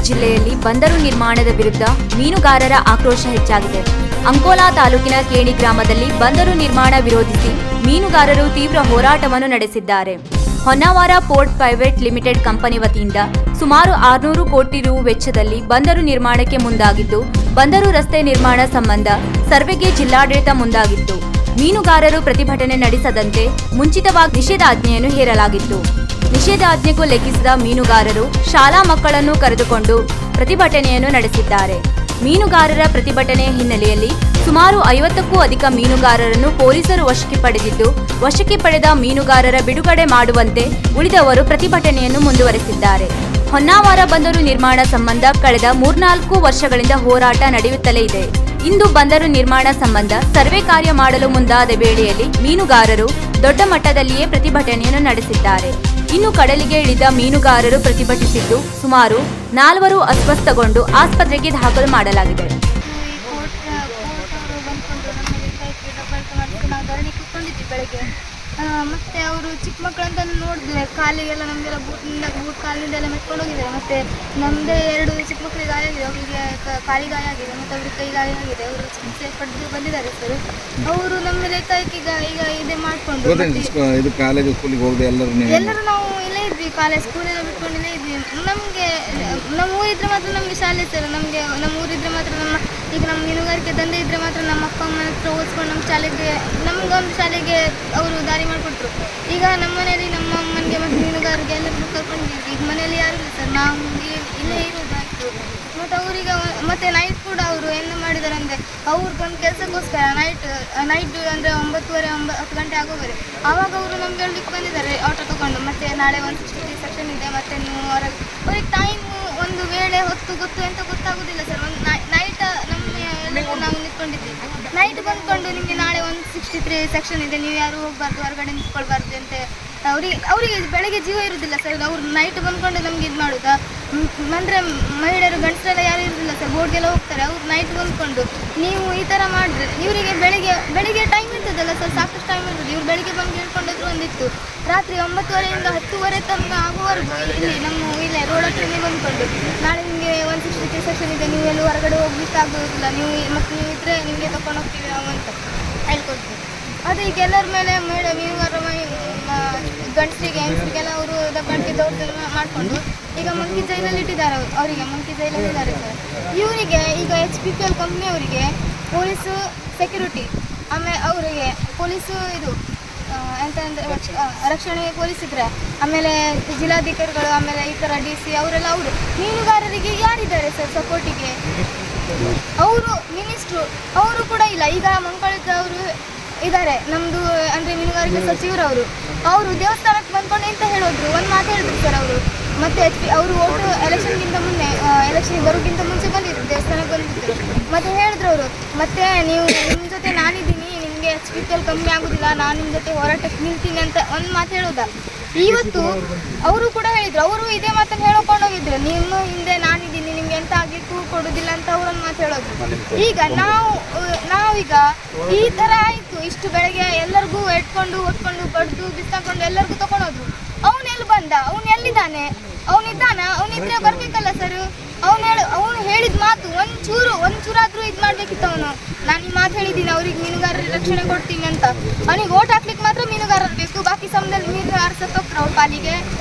ಜಿಲ್ಲೆಯಲ್ಲಿ ಬಂದರು ನಿರ್ಮಾಣದ ವಿರುದ್ಧ ಮೀನುಗಾರರ ಆಕ್ರೋಶ ಹೆಚ್ಚಾಗಿದೆ. ಅಂಕೋಲಾ ತಾಲೂಕಿನ ಕೇಣಿ ಗ್ರಾಮದಲ್ಲಿ ಬಂದರು ನಿರ್ಮಾಣ ವಿರೋಧಿಸಿ ಮೀನುಗಾರರು ತೀವ್ರ ಹೋರಾಟವನ್ನು ನಡೆಸಿದ್ದಾರೆ. Honnavar port private limited company ವತಿಯಿಂದ ಸುಮಾರು 600 ಕೋಟಿ ರು ವೆಚ್ಚದಲ್ಲಿ ಬಂದರು ನಿರ್ಮಾಣಕ್ಕೆ ಮುಂದಾಗಿದ್ದು, ಬಂದರು ರಸ್ತೆ ನಿರ್ಮಾಣ ಸಂಬಂಧ ಸರ್ವೆಗೆ ಜಿಲ್ಲಾಡಳಿತ ಮುಂದಾಗಿತ್ತು. ಮೀನುಗಾರರು ಪ್ರತಿಭಟನೆ ನಡೆಸದಂತೆ ಮುಂಚಿತವಾಗಿ ನಿಷೇಧಾಜ್ಞೆಯನ್ನು ಹೇರಲಾಗಿತ್ತು. ನಿಷೇಧಾಜ್ಞೆಗೂ ಲೆಕ್ಕಿಸಿದ ಮೀನುಗಾರರು ಶಾಲಾ ಮಕ್ಕಳನ್ನು ಕರೆದುಕೊಂಡು ಪ್ರತಿಭಟನೆಯನ್ನು ನಡೆಸಿದ್ದಾರೆ. ಮೀನುಗಾರರ ಪ್ರತಿಭಟನೆಯ ಹಿನ್ನೆಲೆಯಲ್ಲಿ ಸುಮಾರು 50ಕ್ಕೂ ಅಧಿಕ ಮೀನುಗಾರರನ್ನು ಪೊಲೀಸರು ವಶಕ್ಕೆ ಪಡೆದಿದ್ದು, ವಶಕ್ಕೆ ಪಡೆದ ಮೀನುಗಾರರ ಬಿಡುಗಡೆ ಮಾಡುವಂತೆ ಉಳಿದವರು ಪ್ರತಿಭಟನೆಯನ್ನು ಮುಂದುವರೆಸಿದ್ದಾರೆ. ಹೊನ್ನಾವರ ಬಂದರು ನಿರ್ಮಾಣ ಸಂಬಂಧ ಕಳೆದ 3-4 ವರ್ಷಗಳಿಂದ ಹೋರಾಟ ನಡೆಯುತ್ತಲೇ ಇದೆ. ಇಂದು ಬಂದರು ನಿರ್ಮಾಣ ಸಂಬಂಧ ಸರ್ವೆ ಕಾರ್ಯ ಮಾಡಲು ಮುಂದಾದ ವೇಳೆಯಲ್ಲಿ ಮೀನುಗಾರರು ದೊಡ್ಡ ಮಟ್ಟದಲ್ಲಿಯೇ ಪ್ರತಿಭಟನೆಯನ್ನು ನಡೆಸಿದ್ದಾರೆ. ಇನ್ನು ಕಡಲಿಗೆ ಇಳಿದ ಮೀನುಗಾರರು ಪ್ರತಿಭಟಿಸಿದ್ದು, ಸುಮಾರು 4 ಅಸ್ವಸ್ಥಗೊಂಡು ಆಸ್ಪತ್ರೆಗೆ ದಾಖಲು ಮಾಡಲಾಗಿದೆ. ಮತ್ತೆ ಅವರು ಚಿಕ್ಕ ಮಕ್ಕಳಂತ ನೋಡಿದ್ರೆ ಕಾಲಿಗೆಲ್ಲ ನಮಗೆಲ್ಲ ಬೂಟ್ ಕಾಲಿನಿಂದೆಲ್ಲ ಮೆತ್ಕೊಂಡು ಹೋಗಿದ್ದಾರೆ. ಮತ್ತು ನಮ್ಮದೇ 2 ಚಿಕ್ಕ ಮಕ್ಕಳಿಗೆ ಗಾಯ ಆಗಿದೆ, ಅವರಿಗೆ ಕಾಲಿ ಗಾಯ ಆಗಿದೆ ಮತ್ತು ಅವ್ರಿಗೆ ಕೈ ಗಾಯ ಆಗಿದೆ. ಅವರು ಚಿಕಿತ್ಸೆ ಪಡೆದು ಬಂದಿದ್ದಾರೆ ಸರ್. ಅವರು ನಮ್ಮ ಮೇಲೆ ಈಗ ಇದೇ ಮಾಡಿಕೊಂಡು ಎಲ್ಲರೂ ನಾವು ಇಲ್ಲೇ ಇದ್ವಿ, ಕಾಲೇಜ್ ಸ್ಕೂಲೆಲ್ಲ ಬಿಟ್ಕೊಂಡು ಇಲ್ಲೇ ಇದ್ವಿ. ನಮಗೆ ನಮ್ಮ ಊರಿದ್ರೆ ಮಾತ್ರ ನಮಗೆ ಶಾಲೆ ಸರ್. ನಮಗೆ ನಮ್ಮ ಊರಿದ್ರೆ ಮಾತ್ರ ಈಗ ನಮ್ಮ ಮೀನುಗಾರಿಕೆ ದಂಧೆ ಇದ್ದರೆ ಮಾತ್ರ ನಮ್ಮ ಅಪ್ಪ ಅಮ್ಮನ ಹತ್ರ ಓದಿಸ್ಕೊಂಡು ನಮಗೊಂದು ಶಾಲೆಗೆ ಅವರು ದಾರಿ ಮಾಡಿಕೊಟ್ರು. ಈಗ ನಮ್ಮ ಮನೆಯಲ್ಲಿ ನಮ್ಮ ಅಮ್ಮನಿಗೆ ಮತ್ತು ಮೀನುಗಾರಿಗೆ ಎಲ್ಲರಿಗೂ ಕರ್ಕೊಂಡಿದ್ವಿ. ಈಗ ಮನೆಯಲ್ಲಿ ಯಾರು ಇಲ್ಲ ಸರ್, ನಾವು ಇಲ್ಲೇ ಇರೋದಾಯಿತು. ಮತ್ತು ಅವರಿಗೆ ಮತ್ತು ನೈಟ್ ಕೂಡ ಅವರು ಏನು ಮಾಡಿದ್ದಾರೆ ಅಂದರೆ, ಅವ್ರಿಗೊಂದು ಕೆಲಸಕ್ಕೋಸ್ಕರ ನೈಟ್ ಅಂದರೆ 9:30-10 ಗಂಟೆ ಆಗೋವರೆ ಆವಾಗ ಅವರು ನಮ್ಗೆ ಹೇಳಲಿಕ್ಕೆ ಬಂದಿದ್ದಾರೆ ಆಟೋ ತೊಗೊಂಡು. ಮತ್ತು ನಾಳೆ 160 ಸೆಕ್ಷನ್ ಇದೆ, ಮತ್ತು ನೀವು ಅವ್ರಿಗೆ ಟೈಮು ಒಂದು ವೇಳೆ ಹೊತ್ತು ಅಂತ ಗೊತ್ತಾಗೋದಿಲ್ಲ ಸರ್. ಒಂದು ನೈಟ್ ನಾವು ನಿಂತ್ಕೊಂಡಿದ್ದೀವಿ. ನೈಟ್ ಬಂದ್ಕೊಂಡು ನಿಮಗೆ ನಾಳೆ 163 ಸೆಕ್ಷನ್ ಇದೆ, ನೀವು ಯಾರು ಹೋಗಬಾರ್ದು, ಹೊರಗಡೆ ನಿಂತ್ಕೊಳ್ಬಾರ್ದು ಅಂತ ಅವರಿಗೆ ಬೆಳಗ್ಗೆ ಜೀವ ಇರೋದಿಲ್ಲ ಸರ್. ಅವ್ರು ನೈಟ್ ಬಂದ್ಕೊಂಡು ನಮ್ಗೆ ಇದು ಮಾಡೋದಾ ಅಂದರೆ ಮಹಿಳೆಯರು ಗಂಡಸರೆಲ್ಲ ಯಾರು ಇರೋದಿಲ್ಲ ಸರ್, ಬೋಟ್ಗೆಲ್ಲ ಹೋಗ್ತಾರೆ. ಅವ್ರು ನೈಟ್ ಬಂದ್ಕೊಂಡು ನೀವು ಈ ಥರ ಮಾಡಿದ್ರೆ ಇವರಿಗೆ ಬೆಳಿಗ್ಗೆ ಟೈಮ್ ಇರ್ತದಲ್ಲ ಸರ್, ಸಾಕಷ್ಟು ಟೈಮ್ ಇರ್ತದೆ. ಇವ್ರು ಬೆಳಿಗ್ಗೆ ಬಂದು ಹೇಳ್ಕೊಂಡೋದ್ರು ಒಂದಿತ್ತು, ರಾತ್ರಿ 9:30ಯಿಂದ 10:00 ತನಕ ಆಗುವವರೆಗೂ ಇಲ್ಲೇ ರೋಡ್ ಹತ್ರನೇ ಬಂದ್ಕೊಂಡು ನಾಳೆ ನಿಮಗೆ 163 ಸೆಕ್ಷನ್ ಇದೆ, ನೀವು ಎಲ್ಲೂ ಹೊರಗಡೆ ಹೋಗ್ಲಿಕ್ಕೆ ಆಗೋದಿಲ್ಲ, ನೀವು ಇದ್ದರೆ ನಿಮಗೆ ತಗೊಂಡು ಹೋಗ್ತೀವಿ ನಾವು ಅಂತ ಹೇಳ್ಕೊಡ್ತೀವಿ. ಅದು ಈಗ ಎಲ್ಲರ ಮೇಲೆ ಮೀನುಗಾರ ಗಂಡಸರಿಗೆ ಹೆಂಗಸರಿಗೆಲ್ಲ ಅವರು ದಬ್ಬಾಳಿಕೆ ದೌರ್ಜನ್ಯ ಮಾಡಿಕೊಂಡು ಈಗ ಮಂಕಿ ಜೈಲಲ್ಲಿ ಇಟ್ಟಿದ್ದಾರೆ. ಅವರಿಗೆ ಮಂಕಿ ಜೈಲಲ್ಲಿ ಇದ್ದಾರೆ ಸರ್. ಇವರಿಗೆ ಈಗ HPPL ಕಂಪ್ನಿಯವರಿಗೆ ಪೊಲೀಸು ಸೆಕ್ಯೂರಿಟಿ, ಆಮೇಲೆ ಅವರಿಗೆ ಪೊಲೀಸು ಇದು ಎಂತಂದರೆ ರಕ್ಷಣೆಗೆ ಪೊಲೀಸ್ ಇದ್ದರೆ, ಆಮೇಲೆ ಜಿಲ್ಲಾಧಿಕಾರಿಗಳು, ಆಮೇಲೆ ಈ ಥರ DC ಅವರೆಲ್ಲ ಅವರು ಮೀನುಗಾರರಿಗೆ ಯಾರಿದ್ದಾರೆ ಸರ್ ಸಪೋರ್ಟಿಗೆ? ಅವರು ಮಿನಿಸ್ಟ್ರು ಅವರು ಕೂಡ ಇಲ್ಲ. ಈಗ ಮಂಕಳಿದ್ದ ಅವರು ಇದ್ದಾರೆ ನಮ್ಮದು ಅಂದರೆ ಮೀನುಗಾರಿಕೆ ಸಚಿವರವರು. ಅವರು ದೇವಸ್ಥಾನಕ್ಕೆ ಬಂದ್ಕೊಂಡು ಎಂತ ಹೇಳೋದ್ರು, ಒಂದು ಮಾತು ಹೇಳಿದ್ರು ಸರ್ ಅವರು. ಮತ್ತು ಅವರು ಓಟು ಎಲೆಕ್ಷನ್ಗಿಂತ ಮುನ್ನೆ ಎಲೆಕ್ಷನ್ ಬರೋಕ್ಕಿಂತ ಮುಂಚೆ ಬಂದಿದ್ರು, ದೇವಸ್ಥಾನಕ್ಕೆ ಬಂದಿದ್ರು. ಮತ್ತು ಹೇಳಿದ್ರು ಅವರು, ಮತ್ತು ನೀವು ನಿಮ್ಮ ಜೊತೆ ನಾನಿದ್ದೀನಿ, ನಿಮಗೆ HPPL ಕಮ್ಮಿ ಆಗೋದಿಲ್ಲ, ನಾನು ನಿಮ್ಮ ಜೊತೆ ಹೋರಾಟಕ್ಕೆ ನಿಲ್ತೀನಿ ಅಂತ ಒಂದು ಮಾತು ಹೇಳೋದಾ. ಇವತ್ತು ಅವರು ಕೂಡ ಹೇಳಿದರು, ಅವರು ಇದೇ ಮಾತನ್ನು ಹೇಳ್ಕೊಂಡು ಹೋಗಿದ್ರು, ನಿಮ್ಮ ಹಿಂದೆ ನಾನಿದ್ದೀನಿ, ನಿಮ್ಗೆ ಎಂತ ಆಗಲಿಕ್ಕೂ ಕೊಡೋದಿಲ್ಲ ಅಂತ ಅವರೊಂದು ಮಾತು ಹೇಳೋದು. ಈಗ ನಾವೀಗ ಈ ಥರ ಆಯಿತು, ಇಷ್ಟು ಬೆಳಗ್ಗೆ ಎಲ್ಲರಿಗೂ ಹೊಟ್ಕೊಂಡು ಬಡ್ದು ಬಿಸಾಕೊಂಡು ಎಲ್ಲರಿಗೂ ತೊಗೊಂಡೋದ್ರು. ಅವನೆಲ್ಲಿ ಬಂದ, ಅವನು ಎಲ್ಲಿದ್ದಾನೆ? ಅವನಿದ್ರೆ ಬರಬೇಕಲ್ಲ ಸರ್. ಅವನು ಹೇಳಿದ ಮಾತು ಒಂಚೂರಾದ್ರೂ ಇದು ಮಾಡಬೇಕಿತ್ತು. ನಾನು ಈ ಮಾತು ಹೇಳಿದ್ದೀನಿ, ಅವ್ರಿಗೆ ಮೀನುಗಾರರ ರಕ್ಷಣೆ ಕೊಡ್ತೀನಿ ಅಂತ. ಅವನಿಗೆ ಓಟ್ ಹಾಕ್ಲಿಕ್ಕೆ ಮಾತ್ರ ಮೀನುಗಾರರು ಬೇಕು, ಬಾಕಿ ಸಮಯದಲ್ಲಿ ಮೀನುಗಾರ ಸತ್ತೋಗ್ತಾರೆ ಅವ್ರ ಪಾಲಿಗೆ.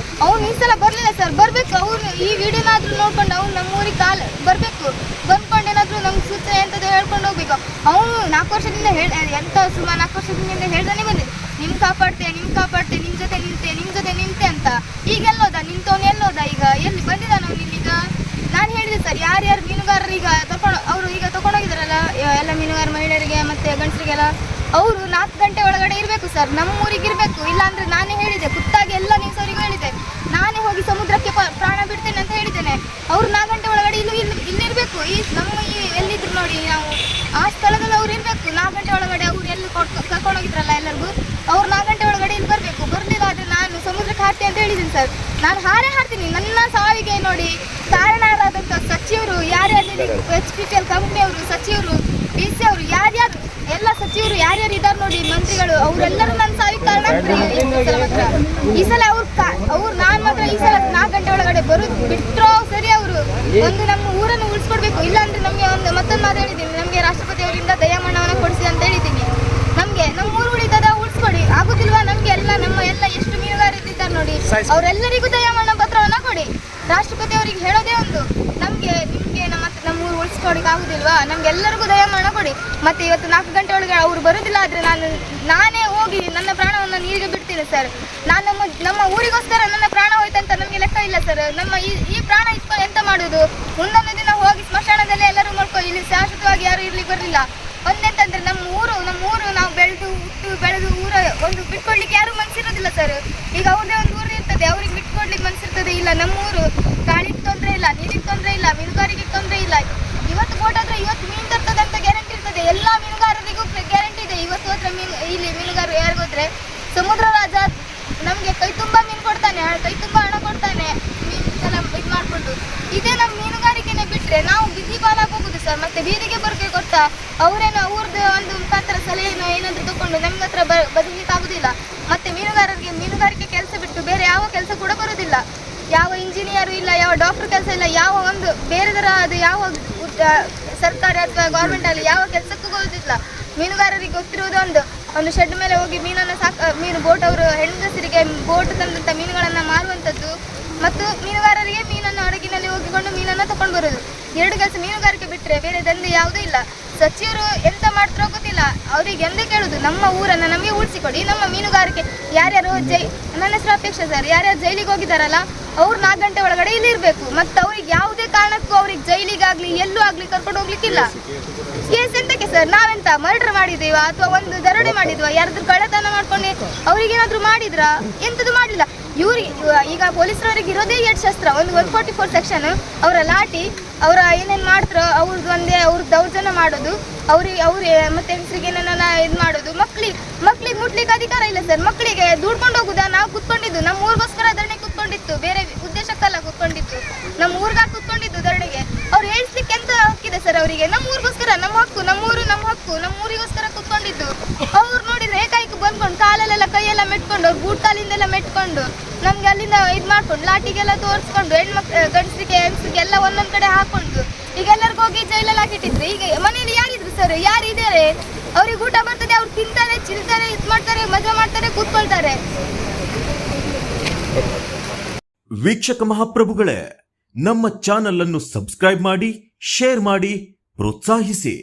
ಅವ್ನು ಈ ಸಲ ಬರಲಿಲ್ಲ ಸರ್, ಬರಬೇಕು. ಅವನು ಈ ವಿಡಿಯೋನಾದ್ರೂ ನೋಡ್ಕೊಂಡು ಅವ್ನು ನಮ್ಮೂರಿಗೆ ಬಂದ್ಕೊಂಡು ಏನಾದರೂ ನಮ್ಗೆ ಸೂಚನೆ ಎಂಥದ್ದು ಹೇಳ್ಕೊಂಡು ಹೋಗ್ಬೇಕು. ಅವನು 4 ವರ್ಷದಿಂದ ಸುಮಾರು 4 ವರ್ಷದಿಂದ ಹೇಳ್ದಾನೆ ಬಂದಿದ್ದು, ನಿಮ್ಗೆ ಕಾಪಾಡ್ತೆ, ನಿಮ್ಮ ಜೊತೆ ನಿಂತೆ ಅಂತ. ಈಗ ಎಲ್ಲೋದ ನಿಂತವನು, ಎಲ್ಲೋದ ಈಗ ಎಲ್ಲಿ ಬಂದಿದ್ದಾನ ಅವನು ಇಲ್ಲಿಗ? ನಾನು ಹೇಳಿದೆ ಸರ್, ಯಾರ್ಯಾರು ಮೀನುಗಾರರು ಈಗ ಅವರು ಈಗ ತೊಗೊಂಡೋಗಿದ್ದಾರಲ್ಲ ಎಲ್ಲ ಮೀನುಗಾರ ಮಹಿಳೆಯರಿಗೆ ಮತ್ತು ಗಂಡಸರಿಗೆಲ್ಲ, ಅವರು 4 ಗಂಟೆ ಒಳಗಡೆ ಇರಬೇಕು ಸರ್, ನಮ್ಮೂರಿಗೆ ಇರಬೇಕು. ಇಲ್ಲಾಂದರೆ ನಾನೇ ಹೇಳಿದೆ, ಖುದ್ದಾಗಿ ಎಲ್ಲ ನ್ಯೂಸವರಿಗೂ ಹೇಳಿದೆ, ನಾನೇ ಹೋಗಿ ಸಮುದ್ರಕ್ಕೆ ಪ್ರಾಣ ಬಿಡ್ತೇನೆ ಅಂತ ಹೇಳಿದ್ದೇನೆ. ಅವರು 4 ಗಂಟೆ ಒಳಗಡೆ ಇಲ್ಲಿರಬೇಕು. ಎಲ್ಲಿದ್ರು ನೋಡಿ ನಾವು ಆ ಸ್ಥಳದಲ್ಲಿ ಅವ್ರು ಇರಬೇಕು. 4 ಗಂಟೆ ಒಳಗಡೆ ಅವ್ರು ಎಲ್ಲಿ ಕರ್ಕೊಂಡೋಗಿದ್ರಲ್ಲ ಎಲ್ಲರಿಗೂ, ಅವ್ರು 4 ಗಂಟೆ ಒಳಗಡೆ ಇಲ್ಲಿ ಬರಬೇಕು. ಬರಲಿಲ್ಲ ಆದರೆ ನಾನು ಸಮುದ್ರಕ್ಕೆ ಹಾರ್ತೀನಿ ಅಂತ ಹೇಳಿದ್ದೀನಿ ಸರ್. ನಾನು ಹಾರ್ತೀನಿ. ನನ್ನ ಸಾವಿಗೆ ನೋಡಿ ಕಾರಣರಾದಂಥ ಸಚಿವರು ಯಾರ್ಯಾರು, HPPL ಕಂಪ್ನಿಯವರು, ಸಚಿವರು, DC ಅವರು, ಎಲ್ಲ ಸಚಿವರು ಯಾರ್ಯಾರು ಇದ್ದಾರೆ ನೋಡಿ, ಮಂತ್ರಿಗಳು, ಅವರೆಲ್ಲರೂ ನನ್ನ ಸಾವಿಗೆ ಕಾರಣ ಈ ಸಲ ಅವ್ರು ನಾನು ಮಾತ್ರ ಈ ಸಲ 4 ಗಂಟೆ ಒಳಗಡೆ ಬರೋದು ಬಿಟ್ಟರೋ ಸರಿ. ಅವರು ಒಂದು ನಮ್ಮ ಊರನ್ನು ಉಳಿಸ್ಕೊಡ್ಬೇಕು. ಇಲ್ಲಾಂದ್ರೆ ನಮಗೆ ಒಂದು ಮತ್ತೊಂದು ಮಾತು ಹೇಳಿದ್ದೀನಿ, ನಮಗೆ ರಾಷ್ಟ್ರಪತಿ ಅವರಿಂದ ದಯಾಮರಣವನ್ನು ಕೊಡಿಸಿ ಅಂತ ಹೇಳಿದ್ದೀನಿ. ನಮಗೆ ನಮ್ಮ ಊರು ಉಳಿತದ ಉಳಿಸ್ಕೊಡಿ, ಆಗುದಿಲ್ವಾ? ನಮಗೆ ಎಲ್ಲ ನಮ್ಮ ಎಲ್ಲ ಎಷ್ಟು ಮೀನುಗಾರರಿದ್ದಾರೆ ನೋಡಿ, ಅವರೆಲ್ಲರಿಗೂ ದಯಾಮರಣ ಪತ್ರವನ್ನ ಕೊಡಿ. ರಾಷ್ಟ್ರಪತಿ ಅವರಿಗೆ ಹೇಳೋದೇ ಒಂದು, ನಿಮಗೆ ನಮ್ಮ ಊರು ಉಳಿಸ್ಕೊಡಿಕ್ ಆಗುದಿಲ್ವಾ? ನಮ್ಗೆಲ್ಲರಿಗೂ ದಯಾಮರಣ ಕೊಡಿ. ಮತ್ತೆ ಇವತ್ತು 4 ಗಂಟೆ ಒಳಗೆ ಅವ್ರು ಬರುದಿಲ್ಲ ಆದ್ರೆ ನಾನೇ ಹೋಗಿ ನನ್ನ ಪ್ರಾಣವನ್ನು ನೀರಿಗೆ ಬಿಡ್ತೀನಿ ಸರ್. ನಾನು ನಮ್ಮ ಊರಿಗೋಸ್ಕರ ನನ್ನ ಪ್ರಾಣ ಹೋಯ್ತಂತ ನಮಗೆ ಲೆಕ್ಕ ಇಲ್ಲ ಸರ್. ನಮ್ಮ ಈ ಪ್ರಾಣ ಇಟ್ಕೊಂಡು ಎಂತ ಮಾಡುದು? ಮುಂದೊಂದು ದಿನ ಹೋಗಿ ಸ್ಮಶಾನದಲ್ಲಿ ಎಲ್ಲರೂ ಮಾಡ್ಕೊ, ಇಲ್ಲಿ ಶಾಶ್ವತವಾಗಿ ಯಾರು ಇರ್ಲಿಕ್ಕೆ ಬರಲಿಲ್ಲ. ಒಂದೆಂತಂದ್ರೆ ನಮ್ಮ ಊರು ನಾವು ಬೆಳೆದು ಊರ ಒಂದು ಬಿಟ್ಕೊಡ್ಲಿಕ್ಕೆ ಯಾರು ಮನ್ಸಿರೋದಿಲ್ಲ ಸರ್. ಈಗ ಅವ್ರದೇ ಒಂದು ಊರು ಇರ್ತದೆ, ಅವ್ರಿಗೆ ಬಿಟ್ಕೊಡ್ಲಿಕ್ಕೆ ಮನ್ಸಿರ್ತದೆ. ಇಲ್ಲ, ನಮ್ಮ ಊರು ಗಾಳಿಗೆ ತೊಂದರೆ ಇಲ್ಲ, ನೀರಿಗೆ ತೊಂದರೆ ಇಲ್ಲ, ಮೀನುಗಾರಿಕೆಗೆ ತೊಂದರೆ ಇಲ್ಲ. ಇವತ್ತು ಬೋಟ್ ಆದ್ರೆ ಇವತ್ತು ಮೀನು ತರ್ತದೆ ಅಂತ ಗ್ಯಾರಂಟಿ ಇರ್ತದೆ. ಎಲ್ಲ ಮೀನುಗಾರರಿಗೂ ಗ್ಯಾರಂಟಿ ಇದೆ. ಇವತ್ತು ಹೋದ್ರೆ ಇಲ್ಲಿ ಮೀನುಗಾರರು ಯಾರಿಗೋದ್ರೆ ಸಮುದ್ರ ರಾಜ ನಮಗೆ ಕೈ ತುಂಬ ಮೀನು ಕೊಡ್ತಾನೆ, ಕೈ ತುಂಬ ಹಣ ಕೊಡ್ತಾನೆ, ಮೀನೆಲ್ಲ ಇದು ಮಾಡಿಕೊಂಡು. ಇದೇ ನಮ್ಮ ಮೀನುಗಾರಿಕೆನೆ ಬಿಟ್ಟರೆ ನಾವು ಬಿಸಿ ಪಾಲಾಗಿ ಹೋಗುದು ಸರ್. ಮತ್ತೆ ಬೀದಿಗೆ ಬರಬೇಕು ಗೊತ್ತಾ? ಅವರೇನೋ ಅವ್ರದ್ದು ಒಂದು ಮುಖಾಂತರ ಸಲಹೆನೋ ಏನಾದರೂ ತಗೊಂಡು ನಮ್ಗೆ ಹತ್ರ ಬದುಕಲಿಕ್ಕೆ ಆಗುದಿಲ್ಲ. ಮತ್ತೆ ಮೀನುಗಾರರಿಗೆ ಮೀನುಗಾರಿಕೆ ಕೆಲಸ ಬಿಟ್ಟು ಬೇರೆ ಯಾವ ಕೆಲಸ ಕೂಡ ಬರೋದಿಲ್ಲ. ಯಾವ ಇಂಜಿನಿಯರು ಇಲ್ಲ, ಯಾವ ಡಾಕ್ಟರ್ ಕೆಲಸ ಇಲ್ಲ, ಯಾವ ಒಂದು ಬೇರೆ ಥರ ಅದು ಯಾವ ಸರ್ಕಾರ ಅಥವಾ ಗೌರ್ಮೆಂಟ್ ಅಲ್ಲಿ ಯಾವ ಕೆಲಸಕ್ಕೂ ಹೋಗೋದಿಲ್ಲ. ಮೀನುಗಾರರಿಗೆ ಗೊತ್ತಿರುವುದು ಒಂದು ಶೆಡ್ ಮೇಲೆ ಹೋಗಿ ಮೀನು ಬೋಟ್ ಅವರು ಹೆಂಗಸರಿಗೆ ಬೋಟ್ ತಂದಂಥ ಮೀನುಗಳನ್ನು ಮಾರುವಂಥದ್ದು, ಮತ್ತು ಮೀನುಗಾರರಿಗೆ ಮೀನನ್ನು ಹಡಗಿನಲ್ಲಿ ಹೋಗಿಕೊಂಡು ಮೀನನ್ನು ತಗೊಂಡು ಬರೋದು. 2 ಕೆಲಸ ಮೀನುಗಾರಿಕೆ ಬಿಟ್ಟರೆ ಬೇರೆ ದಂಧೆ ಯಾವುದೂ ಇಲ್ಲ. ಸಚಿವರು ಎಂತ ಮಾಡ್ತಾರೋ ಗೊತ್ತಿಲ್ಲ. ಅವ್ರಿಗೆ ಎಂದೇ ಕೇಳುದು, ನಮ್ಮ ಊರನ್ನು ನಮಗೆ ಉಳಿಸಿಕೊಡಿ, ನಮ್ಮ ಮೀನುಗಾರಿಕೆ ಯಾರ್ಯಾರು ನನ್ನ ಹೆಸರು ಅಪೇಕ್ಷೆ ಸರ್, ಯಾರ್ಯಾರು ಜೈಲಿಗೆ ಹೋಗಿದ್ದಾರಲ್ಲ ಅವ್ರು 4 ಗಂಟೆ ಒಳಗಡೆ ಇಲ್ಲಿ ಇರಬೇಕು. ಮತ್ತು ಅವ್ರಿಗೆ ಯಾವುದೇ ಕಾರಣಕ್ಕೂ ಅವ್ರಿಗೆ ಜೈಲಿಗಾಗಲಿ ಎಲ್ಲೂ ಆಗಲಿ ಕರ್ಕೊಂಡು ಹೋಗ್ಲಿಕ್ಕಿಲ್ಲ. ಕೇಸ್ ಎಂತಕ್ಕೆ ಸರ್? ನಾವೆಂತ ಮರ್ಡರ್ ಮಾಡಿದ್ದೀವಾ ಅಥವಾ ಒಂದು ದರೋಡೆ ಮಾಡಿದ್ವಾ? ಯಾರಾದ್ರೂ ಕಳ್ಳತನ ಮಾಡ್ಕೊಂಡು ಅವ್ರಿಗೇನಾದ್ರೂ ಮಾಡಿದ್ರಾ? ಎಂಥದ್ದು ಮಾಡಲಿಲ್ಲ. ಇವ್ರಿಗೆ ಈಗ ಪೊಲೀಸರವರಿಗೆ ಇರೋದೇ 2 ಶಸ್ತ್ರ, ಒಂದು 144 ಸೆಕ್ಷನ್, ಅವರ ಲಾಠಿ, ಅವರ ಏನೇನು ಮಾಡ್ತಾರೋ ಅವ್ರದ್ದು ಒಂದೇ, ಅವ್ರದ್ದು ದೌರ್ಜನ್ಯ ಮಾಡೋದು, ಅವ್ರಿಗೆ ಮತ್ತೆ ಹೆಂಗಸರಿಗೆ ಏನೇನ ಇದು ಮಾಡೋದು. ಮಕ್ಳಿಗೆ ಮುಟ್ಲಿಕ್ಕೆ ಅಧಿಕಾರ ಇಲ್ಲ ಸರ್. ಮಕ್ಕಳಿಗೆ ದುಡ್ಕೊಂಡು ಹೋಗುದಾ? ನಾವು ಕುತ್ಕೊಂಡಿದ್ದು ನಮ್ಮ ಊರಿಗೋಸ್ಕರ ಧರಣಿ ಕುತ್ಕೊಂಡಿತ್ತು, ಬೇರೆ ಉದ್ದೇಶಕ್ಕಲ್ಲ ಕುತ್ಕೊಂಡಿತ್ತು, ನಮ್ಮ ಊರಿಗಾಗಿ ಕುತ್ಕೊಂಡಿದ್ದು ಧರಣಿಗೆ. ಅವ್ರು ಹೇಳ್ಸ್ಲಿಕ್ಕೆ ಎಂತ ಹಕ್ಕಿದೆ ಸರ್ ಅವರಿಗೆ? ನಮ್ಮ ಊರಿಗೋಸ್ಕರ, ನಮ್ಮ ಹಕ್ಕು, ನಮ್ಮ ಊರು ನಮ್ಮ ಹಕ್ಕು, ನಮ್ಮ ಊರಿಗೋಸ್ಕರ ಕುತ್ಕೊಂಡಿದ್ದು. ಅವ್ರು ನೋಡಿದ್ರೆ ಏಕಾಏಕಿ ಬಂದ್ಕೊಂಡು ಕಾಲಲ್ಲೆಲ್ಲ ಕೈಯೆಲ್ಲ ಮೆಟ್ಕೊಂಡು, ಅವ್ರು ಬೂಟ್ ಕಾಲಿಂದೆಲ್ಲ ಮೆಟ್ಕೊಂಡು ನಮ್ಗೆ ಅಲ್ಲಿಂದ ಇದು ಮಾಡ್ಕೊಂಡು ಲಾಟಿಗೆಲ್ಲ ತೋರಿಸ್ಕೊಂಡು ಗಂಡಸರಿಗೆ ಹೆಂಗಸರಿಗೆ ಎಲ್ಲ ಒಂದೊಂದ್ ಕಡೆ ಹಾಕೊಂಡು ಈಗ ಎಲ್ಲರಿಗೂ ಹೋಗಿ ಜೈಲಲ್ಲಿ ಹಾಕಿಟ್ಟಿದ್ರು. ಈಗ ಮನೆಯಲ್ಲಿ ಯಾರಿದ್ರು ಸರ್? ಯಾರು ಇದ್ದಾರೆ? ಅವ್ರಿಗೆ ಊಟ ಬರ್ತದೆ, ಅವ್ರು ತಿಂತಾರೆ, ಚಿಲ್ತಾರೆ, ಇದು ಮಾಡ್ತಾರೆ, ಮಜಾ ಮಾಡ್ತಾರೆ, ಕೂತ್ಕೊಳ್ತಾರೆ. ವೀಕ್ಷಕ ಮಹಾಪ್ರಭುಗಳೇ, ನಮ್ಮ ಚಾನಲ್ ಅನ್ನು ಸಬ್ಸ್ಕ್ರೈಬ್ ಮಾಡಿ, ಶೇರ್ ಮಾಡಿ, ಪ್ರೋತ್ಸಾಹಿಸಿ.